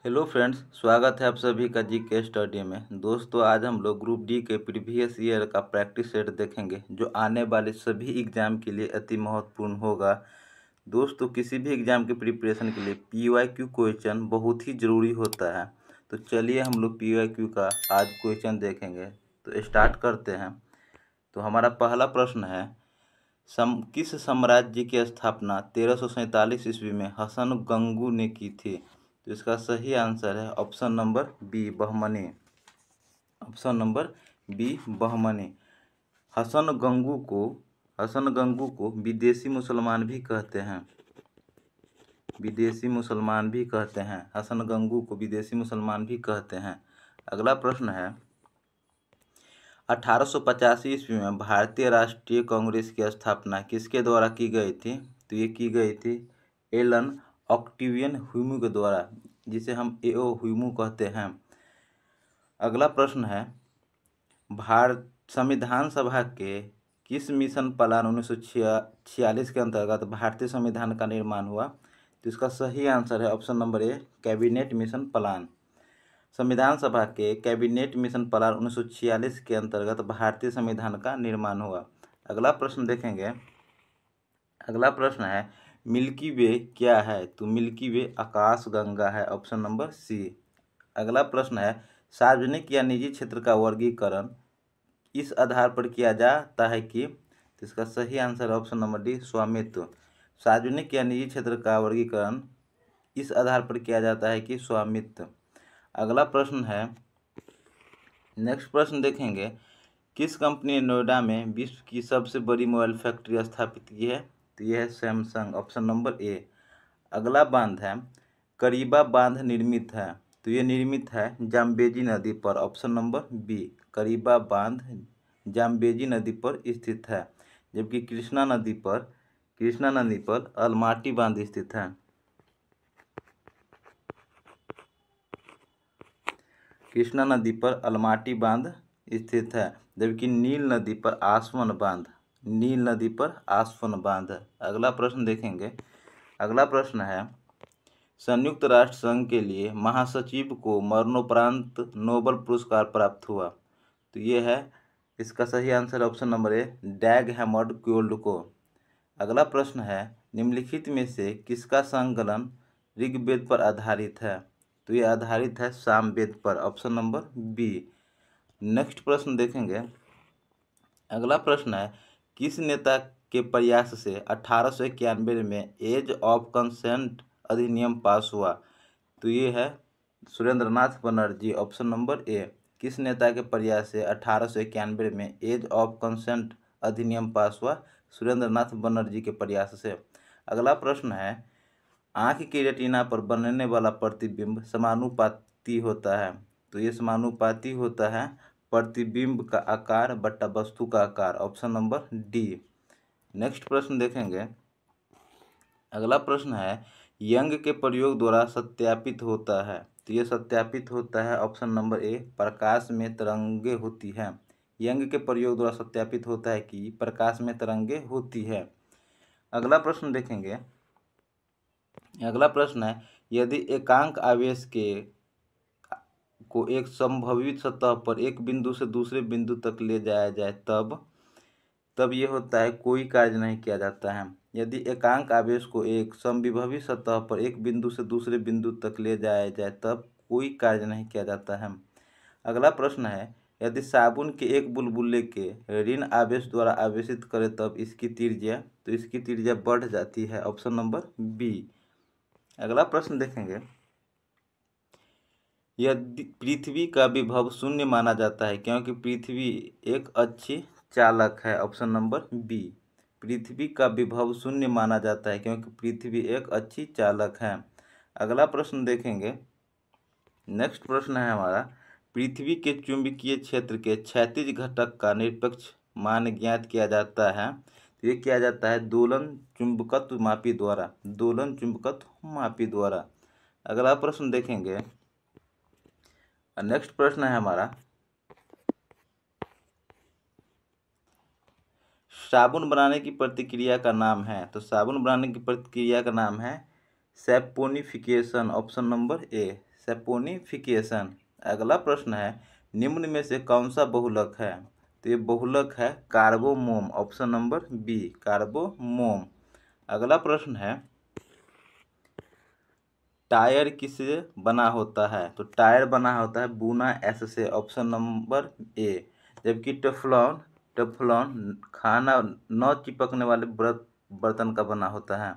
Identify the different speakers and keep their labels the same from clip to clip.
Speaker 1: Hello friends, स्वागत है आप सभी का जी के स्टडी में। दोस्तों, आज हम लोग ग्रुप डी के प्रीवियस ईयर का प्रैक्टिस सेट देखेंगे जो आने वाले सभी एग्जाम के लिए अति महत्वपूर्ण होगा। दोस्तों, किसी भी एग्जाम के प्रिपरेशन के लिए पीवाईक्यू क्वेश्चन बहुत ही ज़रूरी होता है। तो चलिए हम लोग पीवाईक्यू का आज क्वेश्चन देखेंगे। तो स्टार्ट करते हैं। तो हमारा पहला प्रश्न है, किस साम्राज्य की स्थापना 1347 ईस्वी में हसन गंगू ने की थी? तो इसका सही आंसर है option number B, Bahmani. Option number B, Bahmani. Hasan Gangu को विदेशी मुसलमान भी कहते हैं। विदेशी मुसलमान भी कहते हैं। हसन गंगू को विदेशी मुसलमान भी कहते हैं। अगला प्रश्न है, 1885 ईस्वी में भारतीय राष्ट्रीय कांग्रेस की स्थापना किसके द्वारा की गई थी? तो ये की गई थी एलन ऑक्टेवियन ह्यूम के द्वारा, जिसे हम एओ ह्यूम कहते हैं। अगला प्रश्न है, भारत संविधान सभा के किस मिशन प्लान 1946 के अंतर्गत भारतीय संविधान का निर्माण हुआ? तो इसका सही आंसर है option number A, cabinet mission plan. संविधान सभा के कैबिनेट मिशन प्लान 1946 के अंतर्गत भारतीय संविधान का निर्माण हुआ। अगला प्रश्न देखेंगे। अगला प्रश्न है, मिल्की वे क्या है? तो मिल्की वे आकाश गंगा है। Option number C. अगला प्रश्न है, सार्वजनिक या निजी क्षेत्र का वर्गीकरण इस आधार पर किया जाता है कि? तो इसका सही आंसर ऑप्शन नंबर डी, स्वामित्व। सार्वजनिक या निजी क्षेत्र का वर्गीकरण इस आधार पर किया जाता है कि स्वामित्व। अगला प्रश्न है, नेक्स्ट प्रश्न देखेंगे, किस कंपनी ने नोएडा में विश्व की सबसे बड़ी मोबाइल फैक्ट्री स्थापित की है? तो यह है सैमसंग। Option number A. अगला बांध है, करीबा बांध निर्मित है। तो ये निर्मित है जाम्बेजी नदी पर। ऑप्शन नंबर बी, करीबा बांध जाम्बेजी नदी पर स्थित है। जबकि कृष्णा नदी पर अलमाटी बांध स्थित है। कृष्णा नदी पर अलमाटी बांध स्थित है, जबकि नील नदी पर आसवन बांध। अगला प्रश्न देखेंगे। अगला प्रश्न है, संयुक्त राष्ट्र संघ के लिए महासचिव को मरणोपरांत नोबेल पुरस्कार प्राप्त हुआ। तो ये है, इसका सही आंसर ऑप्शन नंबर ए, डैग हैमरडोल्ड को। अगला प्रश्न है, निम्नलिखित में से किसका संकलन ऋग्वेद पर आधारित है? तो ये आधारित है सामवेद पर। Option number B. नेक्स्ट प्रश्न देखेंगे। अगला प्रश्न है, किस नेता के प्रयास से 1891 में एज ऑफ कंसेंट अधिनियम पास हुआ? तो ये है Surendranath Banerjee. Option number A. किस नेता के प्रयास से 1891 में एज ऑफ कंसेंट अधिनियम पास हुआ? सुरेंद्रनाथ बनर्जी के प्रयास से। अगला प्रश्न है, आँख की रेटिना पर बनने वाला प्रतिबिंब समानुपाती होता है। तो ये समानुपाती होता है प्रतिबिंब का आकार बट्टा वस्तु का आकार। Option number D. नेक्स्ट प्रश्न देखेंगे। अगला प्रश्न है, यंग के प्रयोग द्वारा सत्यापित होता है। तो ये सत्यापित होता है ऑप्शन नंबर ए, प्रकाश में तरंगे होती है। यंग के प्रयोग द्वारा सत्यापित होता है कि प्रकाश में तरंगे होती है। अगला प्रश्न देखेंगे। अगला प्रश्न है, यदि एकांक आवेश को एक संभावित सतह पर एक बिंदु से दूसरे बिंदु तक ले जाया जाए तब ये होता है कोई कार्य नहीं किया जाता है। यदि एकांक आवेश को एक समविभवी सतह पर एक बिंदु से दूसरे बिंदु तक ले जाया जाए तब कोई कार्य नहीं किया जाता है। अगला प्रश्न है, यदि साबुन के एक बुलबुले के ऋण आवेश द्वारा आवेशित करें तब इसकी त्रिज्या बढ़ जाती है। Option number B. अगला प्रश्न देखेंगे। यदि पृथ्वी का विभव शून्य माना जाता है क्योंकि पृथ्वी एक अच्छी चालक है। Option number B. पृथ्वी का विभव शून्य माना जाता है क्योंकि पृथ्वी एक अच्छी चालक है। अगला प्रश्न देखेंगे। नेक्स्ट प्रश्न है हमारा, पृथ्वी के चुंबकीय क्षेत्र के क्षैतिज घटक का निरपेक्ष मान ज्ञात किया जाता है। तो ये किया जाता है दोलन चुंबकत्व मापी द्वारा। अगला प्रश्न देखेंगे। नेक्स्ट प्रश्न है हमारा, साबुन बनाने की प्रतिक्रिया का नाम है। तो साबुन बनाने की प्रतिक्रिया का नाम है saponification. Option number A, saponification. अगला प्रश्न है निम्न में से कौन सा बहुलक है? तो ये बहुलक है कार्बोमोम, ऑप्शन नंबर बी कार्बोमोम। अगला प्रश्न है टायर किससे बना होता है? तो टायर बना होता है बुना एस से, ऑप्शन नंबर ए। जबकि टेफ्लॉन टेफ्लॉन खाना न चिपकने वाले बर्तन का बना होता है।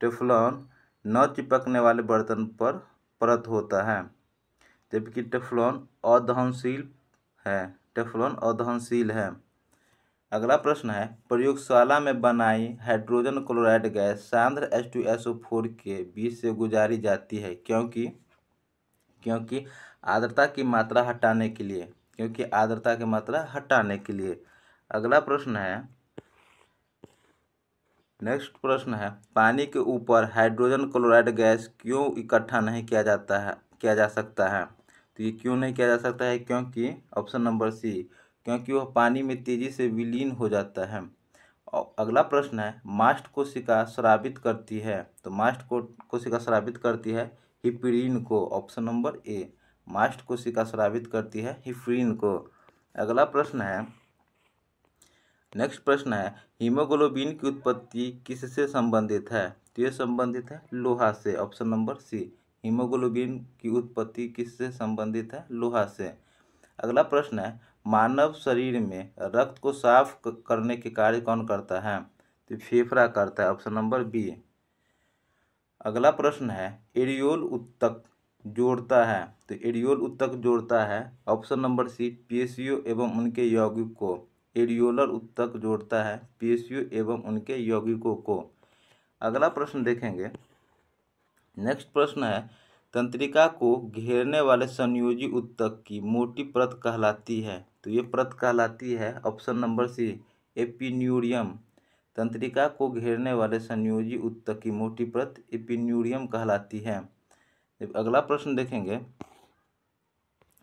Speaker 1: टेफ्लॉन न चिपकने वाले बर्तन पर परत होता है, जबकि टेफ्लॉन अदहनशील है। टेफ्लॉन अदहनशील है। अगला प्रश्न है प्रयोगशाला में बनाई हाइड्रोजन क्लोराइड गैस सांद्र H2SO4 के बीच से गुजारी जाती है क्योंकि आर्द्रता की मात्रा हटाने के लिए। आर्द्रता की मात्रा हटाने के लिए। अगला प्रश्न है नेक्स्ट प्रश्न है पानी के ऊपर हाइड्रोजन क्लोराइड गैस क्यों इकट्ठा नहीं किया जा सकता है? तो ये क्यों नहीं किया जा सकता है? क्योंकि ऑप्शन नंबर सी, क्योंकि वह पानी में तेजी से विलीन हो जाता है। अगला प्रश्न है मास्ट कोशिका स्रावित करती है। तो मास्ट कोशिका स्रावित करती है हिप्रीन को, ऑप्शन नंबर ए। मास्ट कोशिका स्रावित करती है हिप्रीन को। अगला प्रश्न है नेक्स्ट प्रश्न है हीमोग्लोबिन की उत्पत्ति किससे संबंधित है? तो ये संबंधित है लोहा से, ऑप्शन नंबर सी। हीमोग्लोबिन की उत्पत्ति किससे संबंधित है? लोहा से। अगला प्रश्न है मानव शरीर में रक्त को साफ करने के कार्य कौन करता है? तो फेफड़ा करता है, ऑप्शन नंबर बी। अगला प्रश्न है एरियोल उत्तक जोड़ता है। तो एरियोल उत्तक जोड़ता है, ऑप्शन नंबर सी, पेशियों एवं उनके यौगिक को। एरियोलर उत्तक जोड़ता है पेशियों एवं उनके यौगिकों को। अगला प्रश्न देखेंगे नेक्स्ट प्रश्न है तंत्रिका को घेरने वाले संयोजी उत्तक की मोटी परत कहलाती है। तो ये परत कहलाती है, ऑप्शन नंबर सी, एपिन्यूरियम। तंत्रिका को घेरने वाले संयोजी उत्तक की मोटी परत एपिन्यूरियम कहलाती है। अगला प्रश्न देखेंगे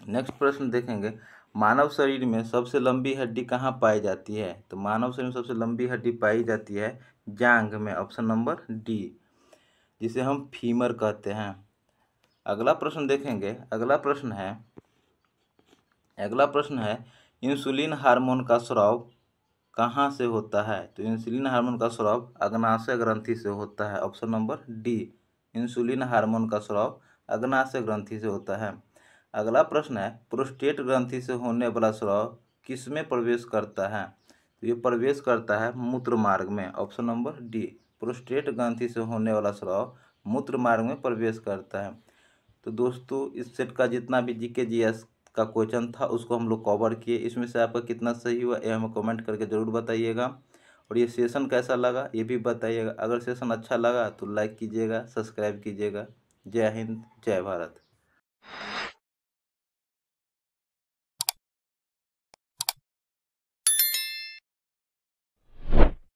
Speaker 1: नेक्स्ट प्रश्न देखेंगे मानव शरीर में सबसे लंबी हड्डी कहाँ पाई जाती है? तो मानव शरीर में सबसे लंबी हड्डी पाई जाती है जांघ में, ऑप्शन नंबर डी, जिसे हम फीमर कहते हैं। अगला प्रश्न देखेंगे अगला प्रश्न है इंसुलिन हार्मोन का स्राव कहाँ से होता है? तो इंसुलिन हार्मोन का स्राव अग्नाशय ग्रंथि से होता है, option number D. Insulin hormone का स्राव अग्नाशय ग्रंथि से होता है। अगला प्रश्न है प्रोस्टेट ग्रंथि से होने वाला स्राव किसमें प्रवेश करता है? तो ये प्रवेश करता है मूत्र मार्ग में, ऑप्शन नंबर डी। प्रोस्टेट ग्रंथि से होने वाला स्राव मूत्र मार्ग में प्रवेश करता है। तो दोस्तों इस सेट का जितना भी जीके जीएस का क्वेश्चन था उसको हम लोग कवर किए। इसमें से आपका कितना सही हुआ ये हमें कमेंट करके ज़रूर बताइएगा, और ये सेशन कैसा लगा ये भी बताइएगा। अगर सेशन अच्छा लगा तो लाइक कीजिएगा, सब्सक्राइब कीजिएगा। जय हिंद, जय भारत।